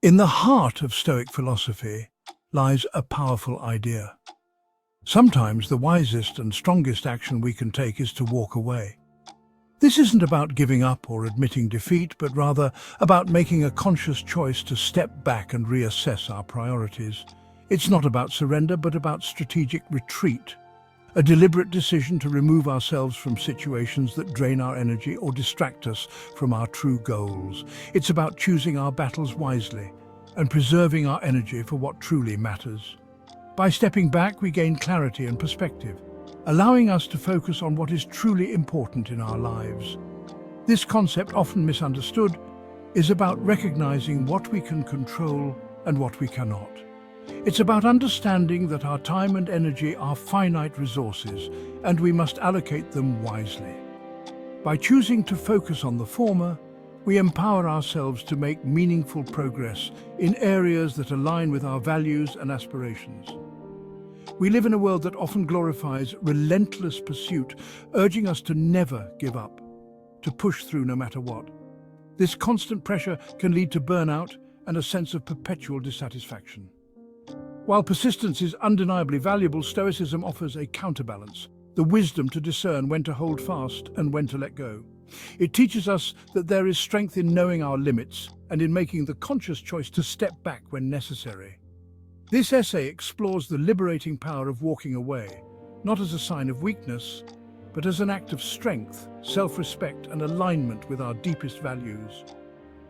In the heart of Stoic philosophy lies a powerful idea. Sometimes the wisest and strongest action we can take is to walk away. This isn't about giving up or admitting defeat, but rather about making a conscious choice to step back and reassess our priorities. It's not about surrender, but about strategic retreat, a deliberate decision to remove ourselves from situations that drain our energy or distract us from our true goals. It's about choosing our battles wisely and preserving our energy for what truly matters. By stepping back, we gain clarity and perspective, allowing us to focus on what is truly important in our lives. This concept, often misunderstood, is about recognizing what we can control and what we cannot. It's about understanding that our time and energy are finite resources, and we must allocate them wisely. By choosing to focus on the former, we empower ourselves to make meaningful progress in areas that align with our values and aspirations. We live in a world that often glorifies relentless pursuit, urging us to never give up, to push through no matter what. This constant pressure can lead to burnout and a sense of perpetual dissatisfaction. While persistence is undeniably valuable, Stoicism offers a counterbalance, the wisdom to discern when to hold fast and when to let go. It teaches us that there is strength in knowing our limits and in making the conscious choice to step back when necessary. This essay explores the liberating power of walking away, not as a sign of weakness, but as an act of strength, self-respect, and alignment with our deepest values.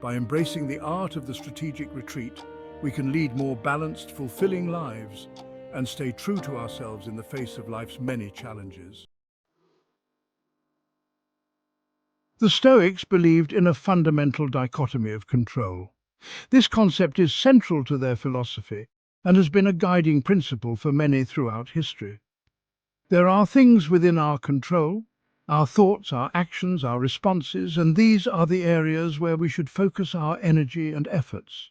By embracing the art of the strategic retreat, we can lead more balanced, fulfilling lives and stay true to ourselves in the face of life's many challenges. The Stoics believed in a fundamental dichotomy of control. This concept is central to their philosophy and has been a guiding principle for many throughout history. There are things within our control, our thoughts, our actions, our responses, and these are the areas where we should focus our energy and efforts.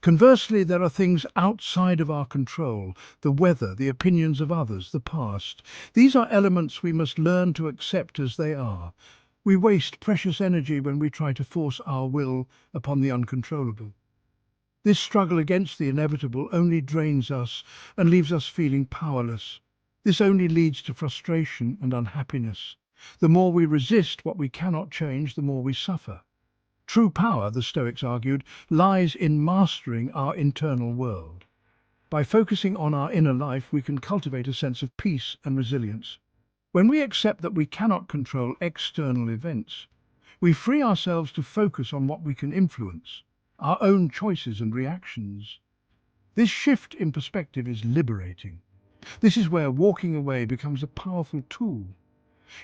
Conversely, there are things outside of our control, the weather, the opinions of others, the past. These are elements we must learn to accept as they are. We waste precious energy when we try to force our will upon the uncontrollable. This struggle against the inevitable only drains us and leaves us feeling powerless. This only leads to frustration and unhappiness. The more we resist what we cannot change, the more we suffer. True power, the Stoics argued, lies in mastering our internal world. By focusing on our inner life, we can cultivate a sense of peace and resilience. When we accept that we cannot control external events, we free ourselves to focus on what we can influence, our own choices and reactions. This shift in perspective is liberating. This is where walking away becomes a powerful tool.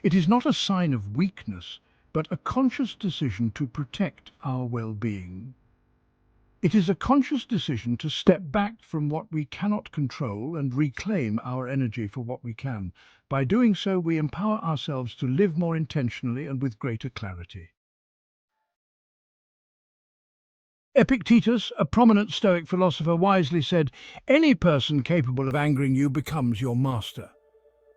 It is not a sign of weakness, but a conscious decision to protect our well-being. It is a conscious decision to step back from what we cannot control and reclaim our energy for what we can. By doing so, we empower ourselves to live more intentionally and with greater clarity. Epictetus, a prominent Stoic philosopher, wisely said, "Any person capable of angering you becomes your master."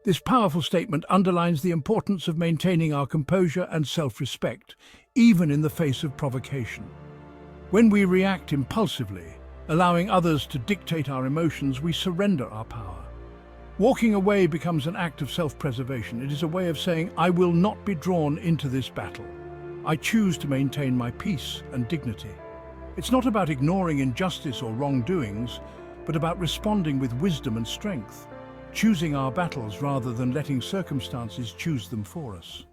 This powerful statement underlines the importance of maintaining our composure and self-respect, even in the face of provocation. When we react impulsively, allowing others to dictate our emotions, we surrender our power. Walking away becomes an act of self-preservation. It is a way of saying, "I will not be drawn into this battle. I choose to maintain my peace and dignity." It's not about ignoring injustice or wrongdoings, but about responding with wisdom and strength, choosing our battles rather than letting circumstances choose them for us.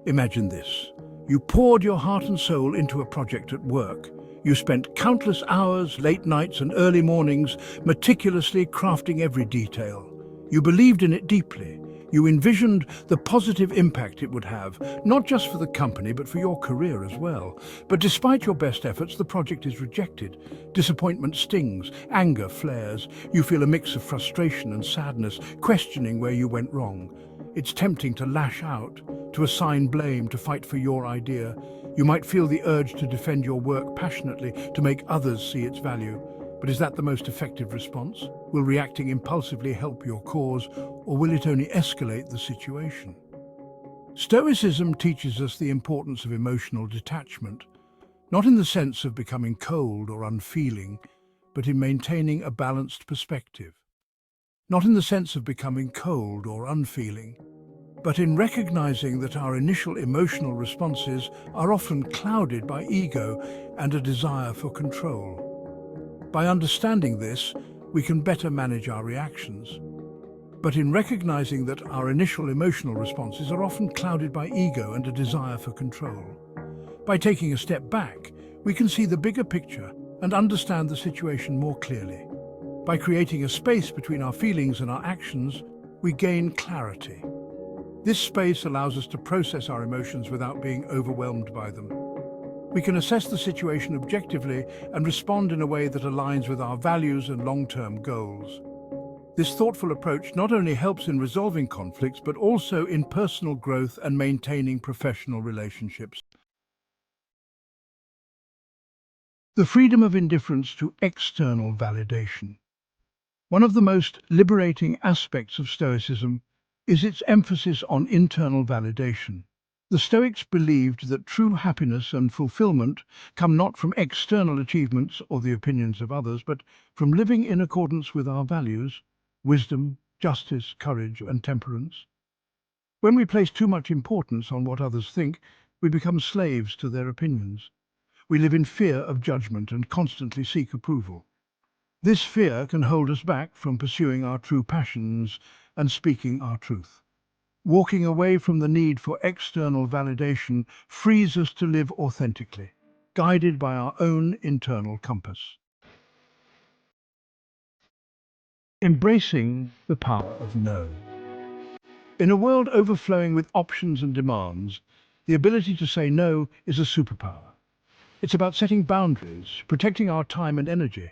Imagine this. You poured your heart and soul into a project at work. You spent countless hours, late nights and early mornings, meticulously crafting every detail. You believed in it deeply. You envisioned the positive impact it would have, not just for the company, but for your career as well. But despite your best efforts, the project is rejected. Disappointment stings, anger flares. You feel a mix of frustration and sadness, questioning where you went wrong. It's tempting to lash out, to assign blame, to fight for your idea. You might feel the urge to defend your work passionately, to make others see its value. But is that the most effective response? Will reacting impulsively help your cause, or will it only escalate the situation? Stoicism teaches us the importance of emotional detachment. not in the sense of becoming cold or unfeeling, but in maintaining a balanced perspective. Not in the sense of becoming cold or unfeeling, but in recognizing that our initial emotional responses are often clouded by ego and a desire for control. By understanding this, we can better manage our reactions. But in recognizing that our initial emotional responses are often clouded by ego and a desire for control. By taking a step back, we can see the bigger picture and understand the situation more clearly. By creating a space between our feelings and our actions, we gain clarity. This space allows us to process our emotions without being overwhelmed by them. We can assess the situation objectively and respond in a way that aligns with our values and long-term goals. This thoughtful approach not only helps in resolving conflicts, but also in personal growth and maintaining professional relationships. The freedom of indifference to external validation. One of the most liberating aspects of Stoicism is its emphasis on internal validation. The Stoics believed that true happiness and fulfillment come not from external achievements or the opinions of others, but from living in accordance with our values, wisdom, justice, courage, and temperance. When we place too much importance on what others think, we become slaves to their opinions. We live in fear of judgment and constantly seek approval. This fear can hold us back from pursuing our true passions and speaking our truth. Walking away from the need for external validation frees us to live authentically, guided by our own internal compass. Embracing the power of no. In a world overflowing with options and demands, the ability to say no is a superpower. It's about setting boundaries, protecting our time and energy,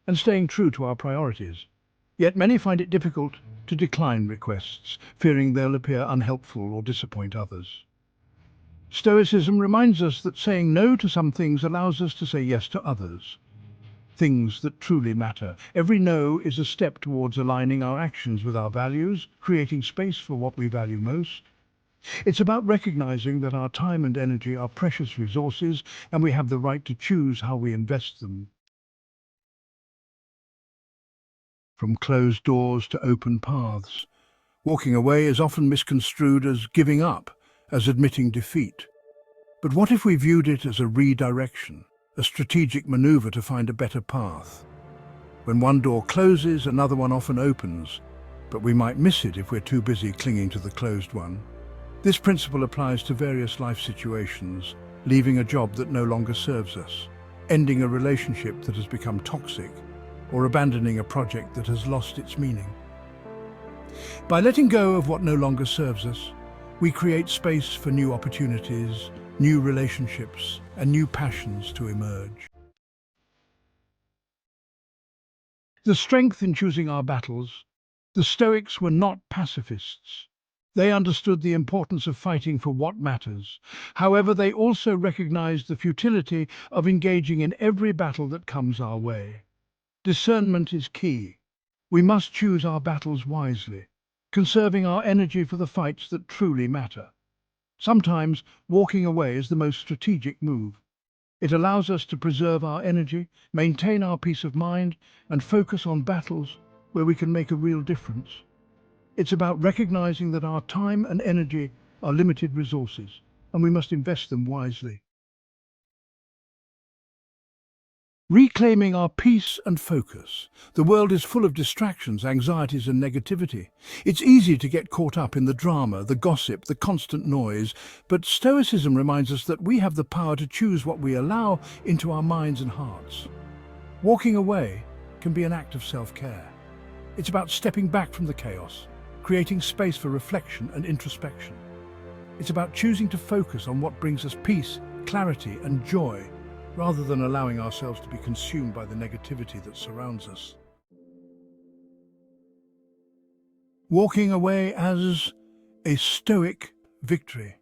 and staying true to our priorities. Yet many find it difficult to decline requests, fearing they'll appear unhelpful or disappoint others. Stoicism reminds us that saying no to some things allows us to say yes to others, things that truly matter. Every no is a step towards aligning our actions with our values, creating space for what we value most. It's about recognizing that our time and energy are precious resources, and we have the right to choose how we invest them. From closed doors to open paths. Walking away is often misconstrued as giving up, as admitting defeat. But what if we viewed it as a redirection, a strategic maneuver to find a better path? When one door closes, another one often opens, but we might miss it if we're too busy clinging to the closed one. This principle applies to various life situations: leaving a job that no longer serves us, ending a relationship that has become toxic, or abandoning a project that has lost its meaning. By letting go of what no longer serves us, we create space for new opportunities, new relationships, and new passions to emerge. The strength in choosing our battles. The Stoics were not pacifists. They understood the importance of fighting for what matters. However, they also recognized the futility of engaging in every battle that comes our way. Discernment is key. We must choose our battles wisely, conserving our energy for the fights that truly matter. Sometimes walking away is the most strategic move. It allows us to preserve our energy, maintain our peace of mind, and focus on battles where we can make a real difference. It's about recognizing that our time and energy are limited resources, and we must invest them wisely. Reclaiming our peace and focus. The world is full of distractions, anxieties, and negativity. It's easy to get caught up in the drama, the gossip, the constant noise, but Stoicism reminds us that we have the power to choose what we allow into our minds and hearts. Walking away can be an act of self-care. It's about stepping back from the chaos, creating space for reflection and introspection. It's about choosing to focus on what brings us peace, clarity, and joy, rather than allowing ourselves to be consumed by the negativity that surrounds us. Walking away as a Stoic victory.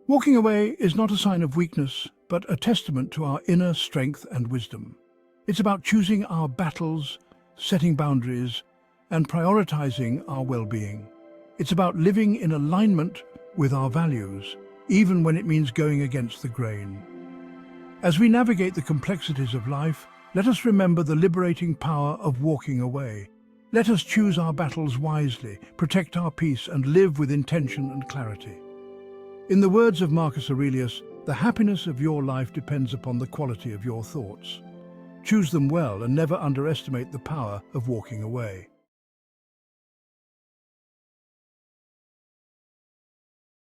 Walking away is not a sign of weakness, but a testament to our inner strength and wisdom. It's about choosing our battles, setting boundaries, and prioritizing our well-being. It's about living in alignment with our values, even when it means going against the grain. As we navigate the complexities of life, let us remember the liberating power of walking away. Let us choose our battles wisely, protect our peace, and live with intention and clarity. In the words of Marcus Aurelius, the happiness of your life depends upon the quality of your thoughts. Choose them well and never underestimate the power of walking away.